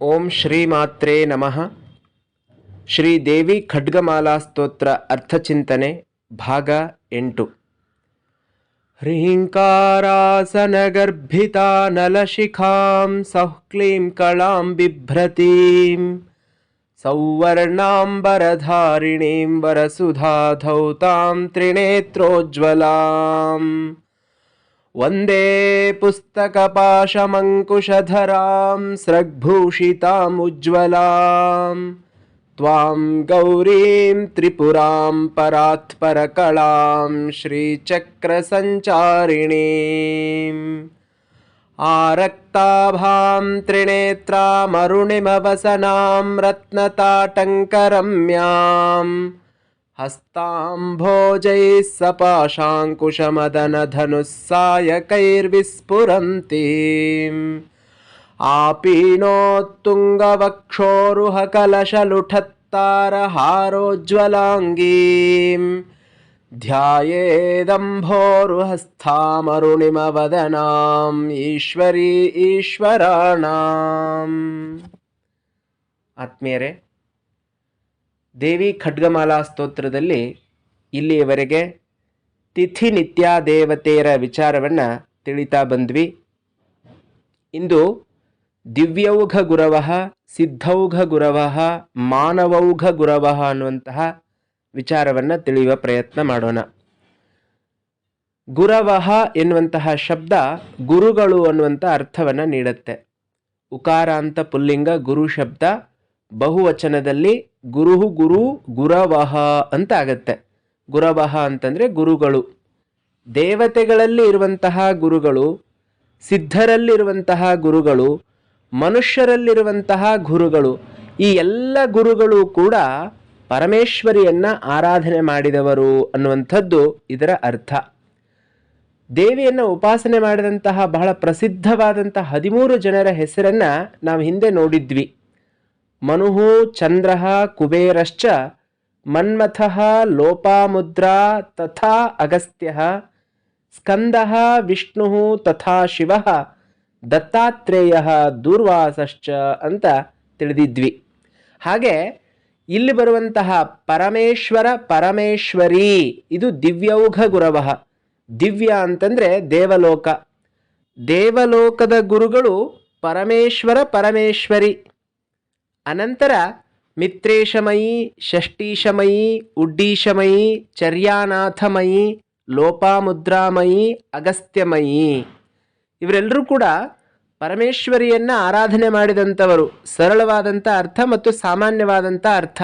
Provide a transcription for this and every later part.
ಓಂ ಶ್ರೀ ಮಾತ್ರೇ ನಮಃ. ಶ್ರೀ ದೇವಿ ಖಡ್ಗಮಾಲಾ ಸ್ತೋತ್ರ ಅರ್ಥಚಿಂತನೆ ಭಾಗ 8. ಹ್ರೀಂಕಾರಾಸನಗರ್ಭಿತಾನಲಶಿಖಾಂ ಸೌಕ್ಲೀಂ ಕಳಾಂ ಬಿಭ್ರತೀಂ ಸೌವರ್ಣಾಂಬರಧಾರಿಣೀಂ ವರಸುಧಾಧೌತಾಂ ತ್ರಿನೇತ್ರೋಜ್ವಲಾಂ ವಂದೇ ಪುಸ್ತಕಪಾಶಮಂಕುಶಧರಾಂ ಸ್ರಗ್ಭೂಷಿತಾಂ ಉಜ್ವಲಾಂ ತ್ವಾಂ ಗೌರೀಂ ತ್ರಿಪುರಾಂ ಪರಾತ್ಪರಕಳಾಂ ಶ್ರೀಚಕ್ರಸಂಚಾರಿಣೀಂ ಆರಕ್ತಾಭಾಂ ತ್ರಿನೇತ್ರಾಮರುಣಿಮವಸನಾಂ ರತ್ನತಾಟಂಕರಮ್ಯಾಂ ಹಸ್ತಾಂಭೋಜೈಃ ಸಪಾಶಾಂಕುಶಮದನಧನುಸ್ಸಾಯಕೈರ್ವಿಸ್ಫುರಂತೀಂ ಆಪೀನೋತ್ತುಂಗವಕ್ಷೋರುಹಕಲಶಲುಠತ್ತಾರಹಾರೋಜ್ವಲಾಂಗೀಂ ಧ್ಯಾಯೇದಂಭೋರುಹಸ್ಥಾಮರುಣಿಮವದನಾಂ ಈಶ್ವರೀ ಈಶ್ವರಾಣಾಂ. ಆತ್ಮೀಯರೇ, ದೇವಿ ಖಡ್ಗಮಾಲಾ ಸ್ತೋತ್ರದಲ್ಲಿ ಇಲ್ಲಿಯವರೆಗೆ ತಿಥಿ ನಿತ್ಯ ದೇವತೆಯರ ವಿಚಾರವನ್ನು ತಿಳಿತಾ ಬಂದ್ವಿ. ಇಂದು ದಿವ್ಯೌಘ ಗುರವಃ, ಸಿದ್ಧೌಘ ಗುರವಃ, ಮಾನವೌಘ ಗುರವಃ ಅನ್ನುವಂತಹ ವಿಚಾರವನ್ನು ತಿಳಿಯುವ ಪ್ರಯತ್ನ ಮಾಡೋಣ. ಗುರವಃ ಎನ್ನುವಂತಹ ಶಬ್ದ ಗುರುಗಳು ಅನ್ನುವಂಥ ಅರ್ಥವನ್ನು ನೀಡುತ್ತೆ. ಉಕಾರ ಅಂತ ಪುಲ್ಲಿಂಗ, ಗುರು ಶಬ್ದ ಬಹುವಚನದಲ್ಲಿ ಗುರುಹು ಗುರು ಗುರವಃ ಅಂತ ಆಗತ್ತೆ. ಗುರವಃ ಅಂತಂದರೆ ಗುರುಗಳು. ದೇವತೆಗಳಲ್ಲಿ ಇರುವಂತಹ ಗುರುಗಳು, ಸಿದ್ಧರಲ್ಲಿರುವಂತಹ ಗುರುಗಳು, ಮನುಷ್ಯರಲ್ಲಿರುವಂತಹ ಗುರುಗಳು, ಈ ಎಲ್ಲ ಗುರುಗಳು ಕೂಡ ಪರಮೇಶ್ವರಿಯನ್ನು ಆರಾಧನೆ ಮಾಡಿದವರು ಅನ್ನುವಂಥದ್ದು ಇದರ ಅರ್ಥ. ದೇವಿಯನ್ನು ಉಪಾಸನೆ ಮಾಡಿದಂತಹ ಬಹಳ ಪ್ರಸಿದ್ಧವಾದಂತಹ 13 ಜನರ ಹೆಸರನ್ನು ನಾವು ಹಿಂದೆ ನೋಡಿದ್ವಿ. ಮನುಃ, ಚಂದ್ರಃ, ಕುಬೇರಶ್ಚ, ಮನ್ಮಥಃ, ಲೋಪಾಮುದ್ರಾ ತಥಾ ಅಗಸ್ತ್ಯಃ, ಸ್ಕಂದಃ, ವಿಷ್ಣುಃ ತಥಾ ಶಿವಃ, ದತ್ತಾತ್ರೇಯಃ, ದೂರ್ವಾಸಶ್ಚ ಅಂತ ತಿಳಿದಿದ್ವಿ. ಹಾಗೆ ಇಲ್ಲಿ ಬರುವಂತಹ ಪರಮೇಶ್ವರ, ಪರಮೇಶ್ವರಿ ಇದು ದಿವ್ಯೌಘ ಗುರವಃ. ದಿವ್ಯ ಅಂತಂದರೆ ದೇವಲೋಕ. ದೇವಲೋಕದ ಗುರುಗಳು ಪರಮೇಶ್ವರ, ಪರಮೇಶ್ವರಿ. ಅನಂತರ ಮಿತ್ರೇಶಮಯಿ, ಷಷ್ಟೀಶಮಯಿ, ಉಡ್ಡೀಶಮಯಿ, ಚರ್ಯಾನಾಥಮಯಿ, ಲೋಪಾಮುದ್ರಾಮಯಿ, ಅಗಸ್ತ್ಯಮಯಿ ಇವರೆಲ್ಲರೂ ಕೂಡ ಪರಮೇಶ್ವರಿಯನ್ನು ಆರಾಧನೆ ಮಾಡಿದಂಥವರು. ಸರಳವಾದಂಥ ಅರ್ಥ ಮತ್ತು ಸಾಮಾನ್ಯವಾದಂಥ ಅರ್ಥ.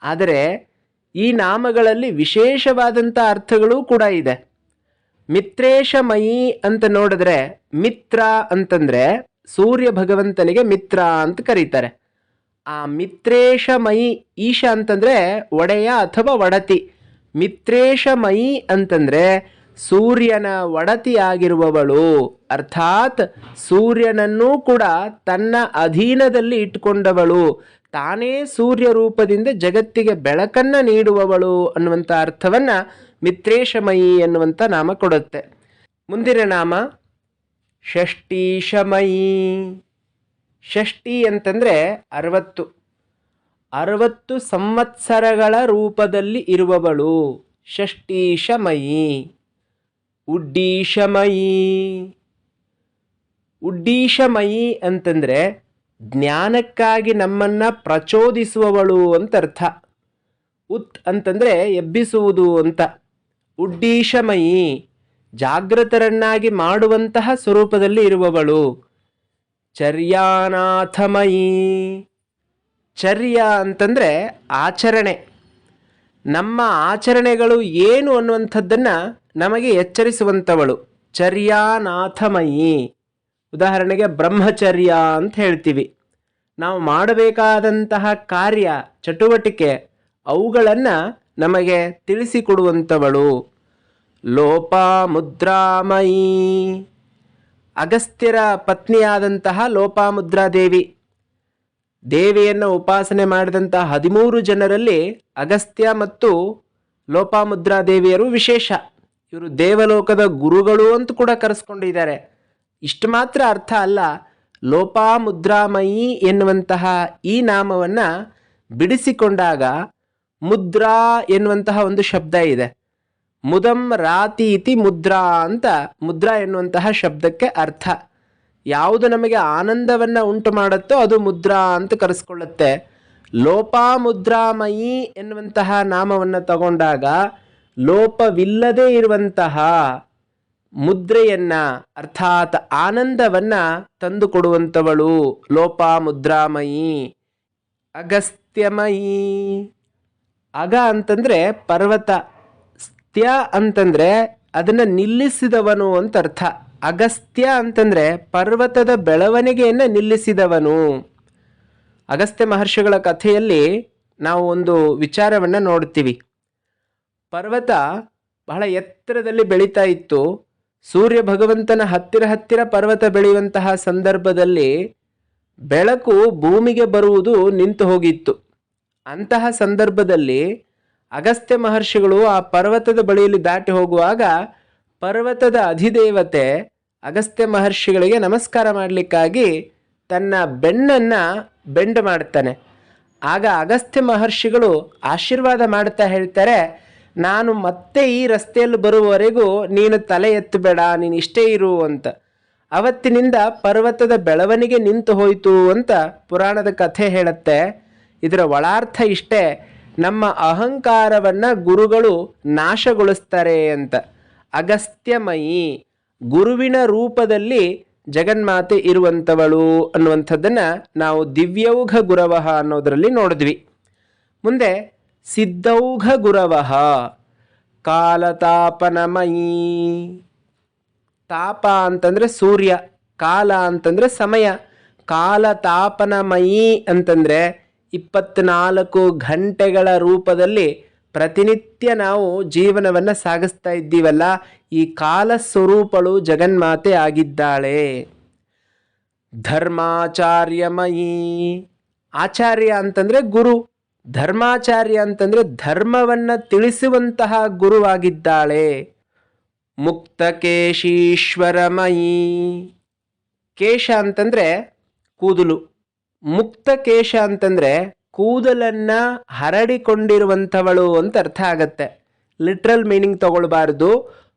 ಆದರೆ ಈ ನಾಮಗಳಲ್ಲಿ ವಿಶೇಷವಾದಂಥ ಅರ್ಥಗಳೂ ಕೂಡ ಇದೆ. ಮಿತ್ರೇಶಮಯಿ ಅಂತ ನೋಡಿದ್ರೆ, ಮಿತ್ರ ಅಂತಂದರೆ ಸೂರ್ಯ ಭಗವಂತನಿಗೆ ಮಿತ್ರ ಅಂತ ಕರೀತಾರೆ. ಆ ಮಿತ್ರೇಶಮಯಿ, ಈಶ ಅಂತಂದರೆ ಒಡೆಯ ಅಥವಾ ಒಡತಿ. ಮಿತ್ರೇಶಮಯಿ ಅಂತಂದರೆ ಸೂರ್ಯನ ಒಡತಿಯಾಗಿರುವವಳು, ಅರ್ಥಾತ್ ಸೂರ್ಯನನ್ನೂ ಕೂಡ ತನ್ನ ಅಧೀನದಲ್ಲಿ ಇಟ್ಟುಕೊಂಡವಳು, ತಾನೇ ಸೂರ್ಯ ರೂಪದಿಂದ ಜಗತ್ತಿಗೆ ಬೆಳಕನ್ನು ನೀಡುವವಳು ಅನ್ನುವಂಥ ಅರ್ಥವನ್ನು ಮಿತ್ರೇಶಮಯಿ ಎನ್ನುವಂಥ ನಾಮ ಕೊಡುತ್ತೆ. ಮುಂದಿನ ನಾಮ ಷಷ್ಟೀಶಮಯಿ. ಷಷ್ಠಿ ಅಂತಂದರೆ 60 ಸಂವತ್ಸರಗಳ ರೂಪದಲ್ಲಿ ಇರುವವಳು ಷಷ್ಟೀಶಮಯಿ. ಉಡ್ಡೀಶಮಯಿ. ಉಡ್ಡೀಶಮಯಿ ಅಂತಂದರೆ ಜ್ಞಾನಕ್ಕಾಗಿ ನಮ್ಮನ್ನು ಪ್ರಚೋದಿಸುವವಳು ಅಂತ ಅರ್ಥ. ಉತ್ ಅಂತಂದರೆ ಎಬ್ಬಿಸುವುದು ಅಂತ. ಉಡ್ಡೀಶಮಯಿ ಜಾಗೃತರನ್ನಾಗಿ ಮಾಡುವಂತಹ ಸ್ವರೂಪದಲ್ಲಿ ಇರುವವಳು. ಚರ್ಯಾನಾಥಮಯಿ. ಚರ್ಯ ಅಂತಂದರೆ ಆಚರಣೆ. ನಮ್ಮ ಆಚರಣೆಗಳು ಏನು ಅನ್ನುವಂಥದ್ದನ್ನು ನಮಗೆ ಎಚ್ಚರಿಸುವಂಥವಳು ಚರ್ಯಾನಾಥಮಯಿ. ಉದಾಹರಣೆಗೆ ಬ್ರಹ್ಮಚರ್ಯ ಅಂತ ಹೇಳ್ತೀವಿ. ನಾವು ಮಾಡಬೇಕಾದಂತಹ ಕಾರ್ಯ, ಚಟುವಟಿಕೆ ಅವುಗಳನ್ನು ನಮಗೆ ತಿಳಿಸಿಕೊಡುವಂಥವಳು. ಲೋಪಾಮುದ್ರಾಮಯಿ. ಅಗಸ್ತ್ಯರ ಪತ್ನಿಯಾದಂತಹ ಲೋಪಾಮುದ್ರಾದೇವಿ. ದೇವಿಯನ್ನು ಉಪಾಸನೆ ಮಾಡಿದಂತಹ 13 ಜನರಲ್ಲಿ ಅಗಸ್ತ್ಯ ಮತ್ತು ಲೋಪಾಮುದ್ರಾದೇವಿಯರು ವಿಶೇಷ. ಇವರು ದೇವಲೋಕದ ಗುರುಗಳು ಅಂತ ಕೂಡ ಕರೆಸ್ಕೊಂಡಿದ್ದಾರೆ. ಇಷ್ಟು ಮಾತ್ರ ಅರ್ಥ ಅಲ್ಲ, ಲೋಪಾಮುದ್ರಾಮಯಿ ಎನ್ನುವಂತಹ ಈ ನಾಮವನ್ನು ಬಿಡಿಸಿಕೊಂಡಾಗ ಮುದ್ರಾ ಎನ್ನುವಂತಹ ಒಂದು ಶಬ್ದ ಇದೆ. ಮುದಂ ರಾತಿ ಇತಿ ಮುದ್ರಾ ಅಂತ ಮುದ್ರಾ ಎನ್ನುವಂತಹ ಶಬ್ದಕ್ಕೆ ಅರ್ಥ. ಯಾವುದು ನಮಗೆ ಆನಂದವನ್ನು ಉಂಟು ಮಾಡುತ್ತೋ ಅದು ಮುದ್ರಾ ಅಂತ ಕರೆಸ್ಕೊಳ್ಳುತ್ತೆ. ಲೋಪಾಮುದ್ರಾಮಯಿ ಎನ್ನುವಂತಹ ನಾಮವನ್ನು ತಗೊಂಡಾಗ ಲೋಪವಿಲ್ಲದೆ ಇರುವಂತಹ ಮುದ್ರೆಯನ್ನ ಅರ್ಥಾತ್ ಆನಂದವನ್ನ ತಂದುಕೊಡುವಂಥವಳು ಲೋಪಾಮುದ್ರಾಮಯಿ. ಅಗಸ್ತ್ಯಮಯಿ. ಅಗ ಅಂತಂದ್ರೆ ಪರ್ವತ, ಸ್ತ್ಯ ಅಂತಂದ್ರೆ ಅದನ್ನ ನಿಲ್ಲಿಸಿದವನು ಅಂತ ಅರ್ಥ. ಅಗಸ್ತ್ಯ ಅಂತಂದ್ರೆ ಪರ್ವತದ ಬೆಳವಣಿಗೆಯನ್ನು ನಿಲ್ಲಿಸಿದವನು. ಅಗಸ್ತ್ಯ ಮಹರ್ಷಿಗಳ ಕಥೆಯಲ್ಲಿ ನಾವು ಒಂದು ವಿಚಾರವನ್ನು ನೋಡ್ತೀವಿ. ಪರ್ವತ ಬಹಳ ಎತ್ತರದಲ್ಲಿ ಬೆಳೀತಾ ಇತ್ತು. ಸೂರ್ಯ ಭಗವಂತನ ಹತ್ತಿರ ಪರ್ವತ ಬೆಳೆಯುವಂತಹ ಸಂದರ್ಭದಲ್ಲಿ ಬೆಳಕು ಭೂಮಿಗೆ ಬರುವುದು ನಿಂತು ಹೋಗಿತ್ತು. ಅಂತಹ ಸಂದರ್ಭದಲ್ಲಿ ಅಗಸ್ತ್ಯ ಮಹರ್ಷಿಗಳು ಆ ಪರ್ವತದ ಬಳಿಯಲ್ಲಿ ದಾಟಿ ಹೋಗುವಾಗ ಪರ್ವತದ ಅಧಿದೇವತೆ ಅಗಸ್ತ್ಯ ಮಹರ್ಷಿಗಳಿಗೆ ನಮಸ್ಕಾರ ಮಾಡಲಿಕ್ಕಾಗಿ ತನ್ನ ಬೆನ್ನನ್ನು ಬೆಂಡ್ ಮಾಡ್ತಾನೆ. ಆಗ ಅಗಸ್ತ್ಯ ಮಹರ್ಷಿಗಳು ಆಶೀರ್ವಾದ ಮಾಡ್ತಾ ಹೇಳ್ತಾರೆ, ನಾನು ಮತ್ತೆ ಈ ರಸ್ತೆಯಲ್ಲಿ ಬರುವವರೆಗೂ ನೀನು ತಲೆ ಎತ್ತಬೇಡ, ನೀನು ಇಷ್ಟೇ ಇರು ಅಂತ. ಅವತ್ತಿನಿಂದ ಪರ್ವತದ ಬೆಳವಣಿಗೆ ನಿಂತು ಹೋಯಿತು ಅಂತ ಪುರಾಣದ ಕಥೆ ಹೇಳುತ್ತೆ. ಇದರ ಒಳಾರ್ಥ ಇಷ್ಟೇ, ನಮ್ಮ ಅಹಂಕಾರವನ್ನು ಗುರುಗಳು ನಾಶಗೊಳಿಸ್ತಾರೆ ಅಂತ. ಅಗಸ್ತ್ಯಮಯಿ, ಗುರುವಿನ ರೂಪದಲ್ಲಿ ಜಗನ್ಮಾತೆ ಇರುವಂಥವಳು ಅನ್ನುವಂಥದ್ದನ್ನು ನಾವು ದಿವ್ಯೌಘ ಗುರವಃ ಅನ್ನೋದರಲ್ಲಿ ನೋಡಿದ್ವಿ. ಮುಂದೆ ಸಿದ್ಧೌಘ ಗುರವಃ ಕಾಲತಾಪನಮಯಿ. ತಾಪ ಅಂತಂದರೆ ಸೂರ್ಯ, ಕಾಲ ಅಂತಂದರೆ ಸಮಯ. ಕಾಲತಾಪನಮಯಿ ಅಂತಂದರೆ 24 ಗಂಟೆಗಳ ರೂಪದಲ್ಲಿ ಪ್ರತಿನಿತ್ಯ ನಾವು ಜೀವನವನ್ನು ಸಾಗಿಸ್ತಾ ಇದ್ದೀವಲ್ಲ, ಈ ಕಾಲ ಸ್ವರೂಪಳು ಜಗನ್ಮಾತೆ ಆಗಿದ್ದಾಳೆ. ಧರ್ಮಾಚಾರ್ಯಮಯಿ. ಆಚಾರ್ಯ ಅಂತಂದರೆ ಗುರು, ಧರ್ಮಾಚಾರ್ಯ ಅಂತಂದರೆ ಧರ್ಮವನ್ನು ತಿಳಿಸುವಂತಹ ಗುರುವಾಗಿದ್ದಾಳೆ. ಮುಕ್ತಕೇಶೀಶ್ವರಮಯಿ. ಕೇಶ ಅಂತಂದರೆ ಕೂದಲು, ಮುಕ್ತಕೇಶ ಅಂತಂದರೆ ಕೂದಲನ್ನು ಹರಡಿಕೊಂಡಿರುವಂಥವಳು ಅಂತ ಅರ್ಥ ಆಗತ್ತೆ. Literal meaning ತಗೊಳ್ಬಾರ್ದು.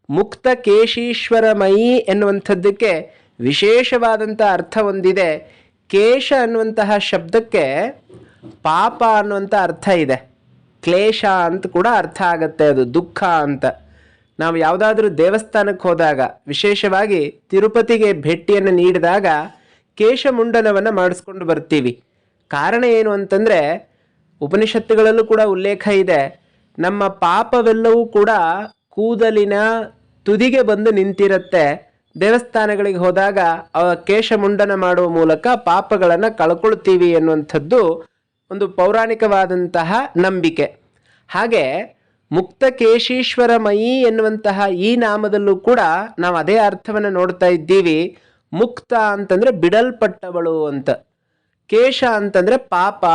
ಮುಕ್ತಕೇಶೀಶ್ವರಮಯಿ ಎನ್ನುವಂಥದ್ದಕ್ಕೆ ವಿಶೇಷವಾದಂಥ ಅರ್ಥ ಹೊಂದಿದೆ. ಕೇಶ ಅನ್ನುವಂತಹ ಶಬ್ದಕ್ಕೆ ಪಾಪ ಅನ್ನುವಂಥ ಅರ್ಥ ಇದೆ. ಕ್ಲೇಶ ಅಂತ ಕೂಡ ಅರ್ಥ ಆಗತ್ತೆ, ಅದು ದುಃಖ ಅಂತ. ನಾವು ಯಾವುದಾದ್ರೂ ದೇವಸ್ಥಾನಕ್ಕೆ ಹೋದಾಗ, ವಿಶೇಷವಾಗಿ ತಿರುಪತಿಗೆ ಭೇಟಿಯನ್ನು ನೀಡಿದಾಗ ಕೇಶಮುಂಡನವನ್ನು ಮಾಡಿಸ್ಕೊಂಡು ಬರ್ತೀವಿ. ಕಾರಣ ಏನು ಅಂತಂದರೆ, ಉಪನಿಷತ್ತುಗಳಲ್ಲೂ ಕೂಡ ಉಲ್ಲೇಖ ಇದೆ, ನಮ್ಮ ಪಾಪವೆಲ್ಲವೂ ಕೂಡ ಕೂದಲಿನ ತುದಿಗೆ ಬಂದು ನಿಂತಿರುತ್ತೆ. ದೇವಸ್ಥಾನಗಳಿಗೆ ಹೋದಾಗ ಕೇಶಮುಂಡನ ಮಾಡುವ ಮೂಲಕ ಪಾಪಗಳನ್ನು ಕಳ್ಕೊಳ್ತೀವಿ ಎನ್ನುವಂಥದ್ದು ಒಂದು ಪೌರಾಣಿಕವಾದಂತಹ ನಂಬಿಕೆ. ಹಾಗೆ ಮುಕ್ತಕೇಶೀಶ್ವರಮಯಿ ಎನ್ನುವಂತಹ ಈ ನಾಮದಲ್ಲೂ ಕೂಡ ನಾವು ಅದೇ ಅರ್ಥವನ್ನು ನೋಡ್ತಾ ಇದ್ದೀವಿ. ಮುಕ್ತ ಅಂತಂದರೆ ಬಿಡಲ್ಪಟ್ಟವಳು ಅಂತ. ಕೇಶ ಅಂತಂದರೆ ಪಾಪ,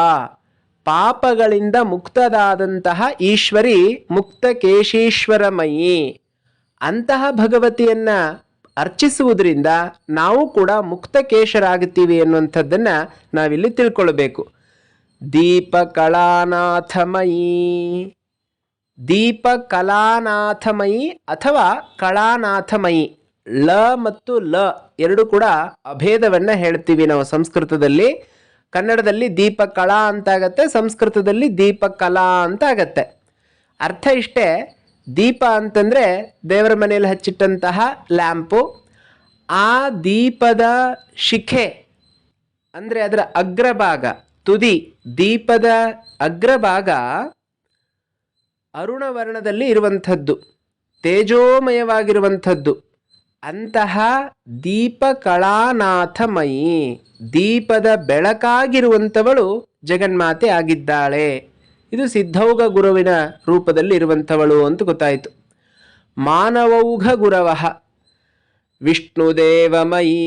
ಪಾಪಗಳಿಂದ ಮುಕ್ತದಾದಂತಹ ಈಶ್ವರಿ ಮುಕ್ತಕೇಶೀಶ್ವರಮಯಿ. ಅಂತಹ ಭಗವತಿಯನ್ನು ಅರ್ಚಿಸುವುದರಿಂದ ನಾವು ಕೂಡ ಮುಕ್ತಕೇಶರಾಗುತ್ತೀವಿ ಎನ್ನುವಂಥದ್ದನ್ನು ನಾವಿಲ್ಲಿ ತಿಳ್ಕೊಳ್ಬೇಕು. ದೀಪಕಲಾನಾಥಮಯಿ. ದೀಪಕಲಾನಾಥಮಯಿ ಅಥವಾ ಕಳಾನಾಥಮಯಿ. ಲ ಮತ್ತು ಲ ಎರಡು ಕೂಡ ಅಭೇದವನ್ನು ಹೇಳ್ತೀವಿ ನಾವು ಸಂಸ್ಕೃತದಲ್ಲಿ. ಕನ್ನಡದಲ್ಲಿ ದೀಪಕಳಾ ಅಂತಾಗತ್ತೆ, ಸಂಸ್ಕೃತದಲ್ಲಿ ದೀಪಕಲಾ ಅಂತ ಆಗತ್ತೆ. ಅರ್ಥ ಇಷ್ಟೇ, ದೀಪ ಅಂತಂದರೆ ದೇವರ ಮನೆಯಲ್ಲಿ ಹಚ್ಚಿಟ್ಟಂತಹ ಲ್ಯಾಂಪು. ಆ ದೀಪದ ಶಿಖೆ ಅಂದರೆ ಅದರ ಅಗ್ರಭಾಗ, ತುದಿ, ದೀಪದ ಅಗ್ರಭಾಗ ಅರುಣವರ್ಣದಲ್ಲಿ ಇರುವಂಥದ್ದು, ತೇಜೋಮಯವಾಗಿರುವಂಥದ್ದು. ಅಂತಹ ದೀಪಕಳಾನಾಥಮಯಿ, ದೀಪದ ಬೆಳಕಾಗಿರುವಂಥವಳು ಜಗನ್ಮಾತೆ ಆಗಿದ್ದಾಳೆ. ಇದು ಸಿದ್ಧೌಘ ಗುರುವಿನ ರೂಪದಲ್ಲಿ ಇರುವಂಥವಳು ಅಂತ ಗೊತ್ತಾಯಿತು. ಮಾನವೌಘ ಗುರವಃ ವಿಷ್ಣುದೇವಮಯಿ.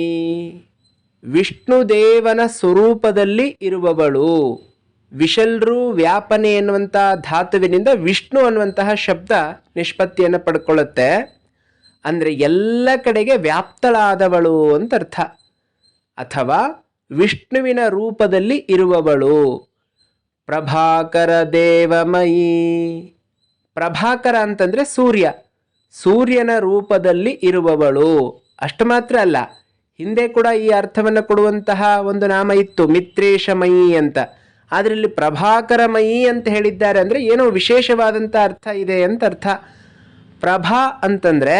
ವಿಷ್ಣುದೇವನ ಸ್ವರೂಪದಲ್ಲಿ ಇರುವವಳು. ವಿಶಲ್ರು ವ್ಯಾಪನೆ ಎನ್ನುವಂಥ ಧಾತುವಿನಿಂದ ವಿಷ್ಣು ಅನ್ನುವಂತಹ ಶಬ್ದ ನಿಷ್ಪತ್ತಿಯನ್ನು ಪಡ್ಕೊಳ್ಳುತ್ತೆ. ಅಂದರೆ ಎಲ್ಲ ಕಡೆಗೆ ವ್ಯಾಪ್ತಳಾದವಳು ಅಂತ ಅರ್ಥ. ಅಥವಾ ವಿಷ್ಣುವಿನ ರೂಪದಲ್ಲಿ ಇರುವವಳು. ಪ್ರಭಾಕರ ದೇವಮಯಿ. ಪ್ರಭಾಕರ ಅಂತಂದರೆ ಸೂರ್ಯ, ಸೂರ್ಯನ ರೂಪದಲ್ಲಿ ಇರುವವಳು. ಅಷ್ಟು ಮಾತ್ರ ಅಲ್ಲ, ಹಿಂದೆ ಕೂಡ ಈ ಅರ್ಥವನ್ನು ಕೊಡುವಂತಹ ಒಂದು ನಾಮ ಇತ್ತು, ಮಿತ್ರೇಶಮಯಿ ಅಂತ. ಆದರೆ ಇಲ್ಲಿ ಪ್ರಭಾಕರಮಯಿ ಅಂತ ಹೇಳಿದ್ದಾರೆ ಅಂದರೆ ಏನೋ ವಿಶೇಷವಾದಂಥ ಅರ್ಥ ಇದೆ ಅಂತ ಅರ್ಥ. ಪ್ರಭಾ ಅಂತಂದರೆ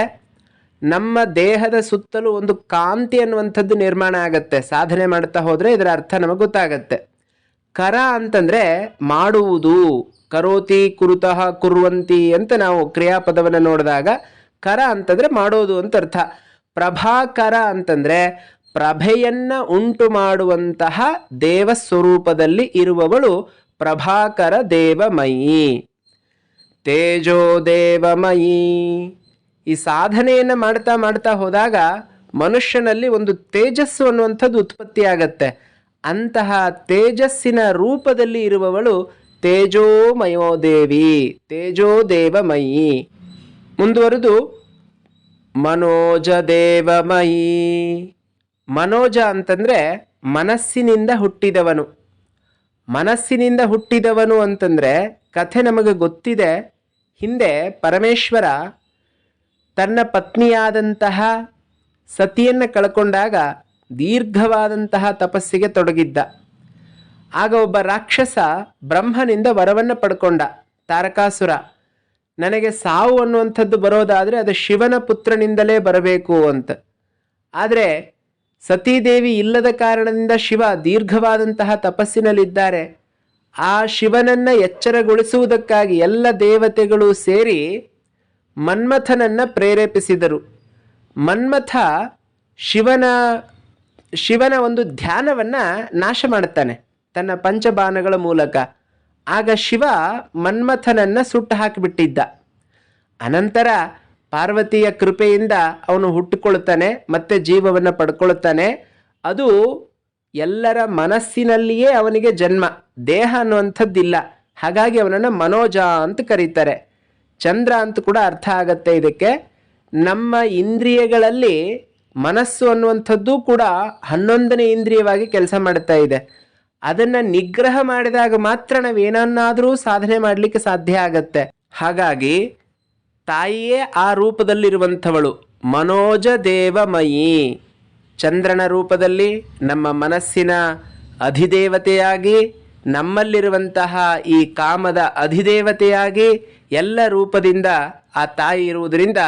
ನಮ್ಮ ದೇಹದ ಸುತ್ತಲೂ ಒಂದು ಕಾಂತಿ ಅನ್ನುವಂಥದ್ದು ನಿರ್ಮಾಣ ಆಗತ್ತೆ. ಸಾಧನೆ ಮಾಡ್ತಾ ಹೋದರೆ ಇದರ ಅರ್ಥ ನಮಗೆ ಗೊತ್ತಾಗತ್ತೆ. ಕರ ಅಂತಂದರೆ ಮಾಡುವುದು, ಕರೋತಿ ಕುರುತಃ ಕುರ್ವಂತಿ ಅಂತ ನಾವು ಕ್ರಿಯಾಪದವನ್ನು ನೋಡಿದಾಗ ಕರ ಅಂತಂದರೆ ಮಾಡೋದು ಅಂತ ಅರ್ಥ. ಪ್ರಭಾಕರ ಅಂತಂದರೆ ಪ್ರಭೆಯನ್ನು ಉಂಟು ಮಾಡುವಂತಹ ದೇವ ಸ್ವರೂಪದಲ್ಲಿ ಇರುವವಳು ಪ್ರಭಾಕರ ದೇವಮಯಿ. ತೇಜೋ ದೇವಮಯಿ. ಈ ಸಾಧನೆಯನ್ನು ಮಾಡ್ತಾ ಮಾಡ್ತಾ ಹೋದಾಗ ಮನುಷ್ಯನಲ್ಲಿ ಒಂದು ತೇಜಸ್ಸು ಅನ್ನುವಂಥದ್ದು ಉತ್ಪತ್ತಿಯಾಗತ್ತೆ. ಅಂತಹ ತೇಜಸ್ಸಿನ ರೂಪದಲ್ಲಿ ಇರುವವಳು ತೇಜೋಮಯೋದೇವಿ, ತೇಜೋ ದೇವಮಯಿ. ಮುಂದುವರೆದು ಮನೋಜ ದೇವಮಯಿ. ಮನೋಜ ಅಂತಂದರೆ ಮನಸ್ಸಿನಿಂದ ಹುಟ್ಟಿದವನು. ಮನಸ್ಸಿನಿಂದ ಹುಟ್ಟಿದವನು ಅಂತಂದರೆ ಕಥೆ ನಮಗೆ ಗೊತ್ತಿದೆ. ಹಿಂದೆ ಪರಮೇಶ್ವರ ತನ್ನ ಪತ್ನಿಯಾದಂತಹ ಸತಿಯನ್ನು ಕಳ್ಕೊಂಡಾಗ ದೀರ್ಘವಾದಂತಹ ತಪಸ್ಸಿಗೆ ತೊಡಗಿದ್ದ. ಆಗ ಒಬ್ಬ ರಾಕ್ಷಸ ಬ್ರಹ್ಮನಿಂದ ವರವನ್ನು ಪಡ್ಕೊಂಡ, ತಾರಕಾಸುರ. ನನಗೆ ಸಾವು ಅನ್ನುವಂಥದ್ದು ಬರೋದಾದರೆ ಅದು ಶಿವನ ಪುತ್ರನಿಂದಲೇ ಬರಬೇಕು ಅಂತ. ಆದರೆ ಸತೀದೇವಿ ಇಲ್ಲದ ಕಾರಣದಿಂದ ಶಿವ ದೀರ್ಘವಾದಂತಹ ತಪಸ್ಸಿನಲ್ಲಿದ್ದಾರೆ. ಆ ಶಿವನನ್ನು ಎಚ್ಚರಗೊಳಿಸುವುದಕ್ಕಾಗಿ ಎಲ್ಲ ದೇವತೆಗಳು ಸೇರಿ ಮನ್ಮಥನನ್ನು ಪ್ರೇರೇಪಿಸಿದರು. ಮನ್ಮಥ ಶಿವನ ಒಂದು ಧ್ಯಾನವನ್ನು ನಾಶ ಮಾಡುತ್ತಾನೆ ತನ್ನ ಪಂಚಬಾಣಗಳ ಮೂಲಕ. ಆಗ ಶಿವ ಮನ್ಮಥನನ್ನು ಸುಟ್ಟು ಹಾಕಿಬಿಟ್ಟಿದ್ದ. ಅನಂತರ ಪಾರ್ವತಿಯ ಕೃಪೆಯಿಂದ ಅವನು ಹುಟ್ಟುಕೊಳ್ಳುತ್ತಾನೆ, ಮತ್ತೆ ಜೀವವನ್ನು ಪಡ್ಕೊಳ್ತಾನೆ. ಅದು ಎಲ್ಲರ ಮನಸ್ಸಿನಲ್ಲಿಯೇ ಅವನಿಗೆ ಜನ್ಮ, ದೇಹ ಅನ್ನುವಂಥದ್ದಿಲ್ಲ. ಹಾಗಾಗಿ ಅವನನ್ನು ಮನೋಜ ಅಂತ ಕರೀತಾರೆ. ಚಂದ್ರ ಅಂತ ಕೂಡ ಅರ್ಥ ಆಗತ್ತೆ ಇದಕ್ಕೆ. ನಮ್ಮ ಇಂದ್ರಿಯಗಳಲ್ಲಿ ಮನಸ್ಸು ಅನ್ನುವಂಥದ್ದು ಕೂಡ 11ನೇ ಇಂದ್ರಿಯವಾಗಿ ಕೆಲಸ ಮಾಡ್ತಾ ಇದೆ. ಅದನ್ನು ನಿಗ್ರಹ ಮಾಡಿದಾಗ ಮಾತ್ರ ನಾವೇನನ್ನಾದರೂ ಸಾಧನೆ ಮಾಡಲಿಕ್ಕೆ ಸಾಧ್ಯ ಆಗತ್ತೆ. ಹಾಗಾಗಿ ತಾಯಿಯೇ ಆ ರೂಪದಲ್ಲಿರುವಂಥವಳು ಮನೋಜ ದೇವಮಯಿ. ಚಂದ್ರನ ರೂಪದಲ್ಲಿ ನಮ್ಮ ಮನಸ್ಸಿನ ಅಧಿದೇವತೆಯಾಗಿ, ನಮ್ಮಲ್ಲಿರುವಂತಹ ಈ ಕಾಮದ ಅಧಿದೇವತೆಯಾಗಿ ಎಲ್ಲ ರೂಪದಿಂದ ಆ ತಾಯಿ ಇರುವುದರಿಂದ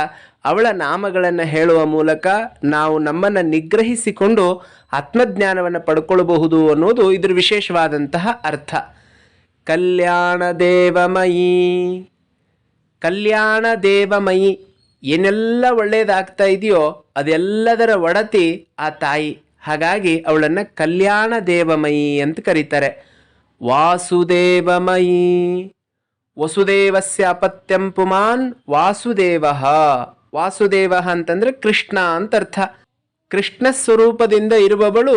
ಅವಳ ನಾಮಗಳನ್ನು ಹೇಳುವ ಮೂಲಕ ನಾವು ನಮ್ಮನ್ನು ನಿಗ್ರಹಿಸಿಕೊಂಡು ಆತ್ಮಜ್ಞಾನವನ್ನು ಪಡ್ಕೊಳ್ಬಹುದು ಅನ್ನೋದು ಇದ್ರ ವಿಶೇಷವಾದಂತಹ ಅರ್ಥ. ಕಲ್ಯಾಣ ದೇವಮಯಿ. ಕಲ್ಯಾಣ ದೇವಮಯಿ, ಏನೆಲ್ಲ ಒಳ್ಳೆಯದಾಗ್ತಾ ಇದೆಯೋ ಅದೆಲ್ಲದರ ಒಡತಿ ಆ ತಾಯಿ. ಹಾಗಾಗಿ ಅವಳನ್ನು ಕಲ್ಯಾಣ ದೇವಮಯಿ ಅಂತ ಕರೀತಾರೆ. ವಾಸುದೇವಮಯಿ. ವಸುದೇವಸ್ಯ ಅಪತ್ಯಂ ಪುಮಾನ್ ವಾಸುದೇವ. ವಾಸುದೇವ ಅಂತಂದರೆ ಕೃಷ್ಣ ಅಂತ ಅರ್ಥ. ಕೃಷ್ಣ ಸ್ವರೂಪದಿಂದ ಇರುವವಳು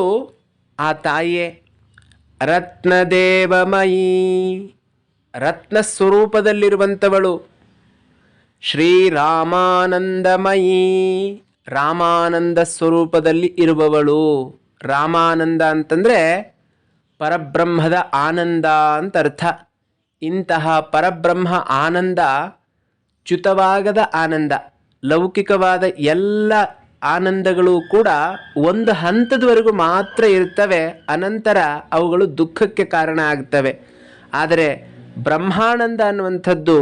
ಆ ತಾಯಿಯೇ. ರತ್ನದೇವಮಯಿ. ರತ್ನ ಸ್ವರೂಪದಲ್ಲಿರುವಂಥವಳು ಶ್ರೀರಾಮಾನಂದಮಯಿ. ರಾಮಾನಂದ ಸ್ವರೂಪದಲ್ಲಿ ಇರುವವಳು. ರಾಮಾನಂದ ಅಂತಂದರೆ ಪರಬ್ರಹ್ಮದ ಆನಂದ ಅಂತ ಅರ್ಥ. ಇಂತಹ ಪರಬ್ರಹ್ಮ ಆನಂದ ಚ್ಯುತವಾಗದ ಆನಂದ. ಲೌಕಿಕವಾದ ಎಲ್ಲ ಆನಂದಗಳು ಕೂಡ ಒಂದು ಹಂತದವರೆಗೂ ಮಾತ್ರ ಇರ್ತವೆ, ಅನಂತರ ಅವುಗಳು ದುಃಖಕ್ಕೆ ಕಾರಣ ಆಗ್ತವೆ. ಆದರೆ ಬ್ರಹ್ಮಾನಂದ ಅನ್ನುವಂಥದ್ದು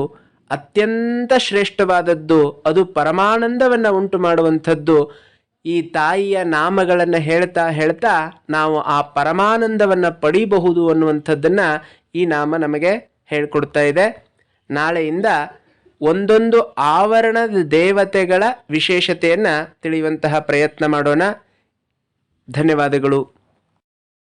ಅತ್ಯಂತ ಶ್ರೇಷ್ಠವಾದದ್ದು. ಅದು ಪರಮಾನಂದವನ್ನು ಉಂಟು ಮಾಡುವಂಥದ್ದು. ಈ ತಾಯಿಯ ನಾಮಗಳನ್ನು ಹೇಳ್ತಾ ಹೇಳ್ತಾ ನಾವು ಆ ಪರಮಾನಂದವನ್ನು ಪಡೀಬಹುದು ಅನ್ನುವಂಥದ್ದನ್ನು ಈ ನಾಮ ನಮಗೆ ಹೇಳಿಕೊಡ್ತಾ ಇದೆ. ನಾಳೆಯಿಂದ ಒಂದೊಂದು ಆವರಣದ ದೇವತೆಗಳ ವಿಶೇಷತೆಯನ್ನು ತಿಳಿಯುವಂತಹ ಪ್ರಯತ್ನ ಮಾಡೋಣ. ಧನ್ಯವಾದಗಳು.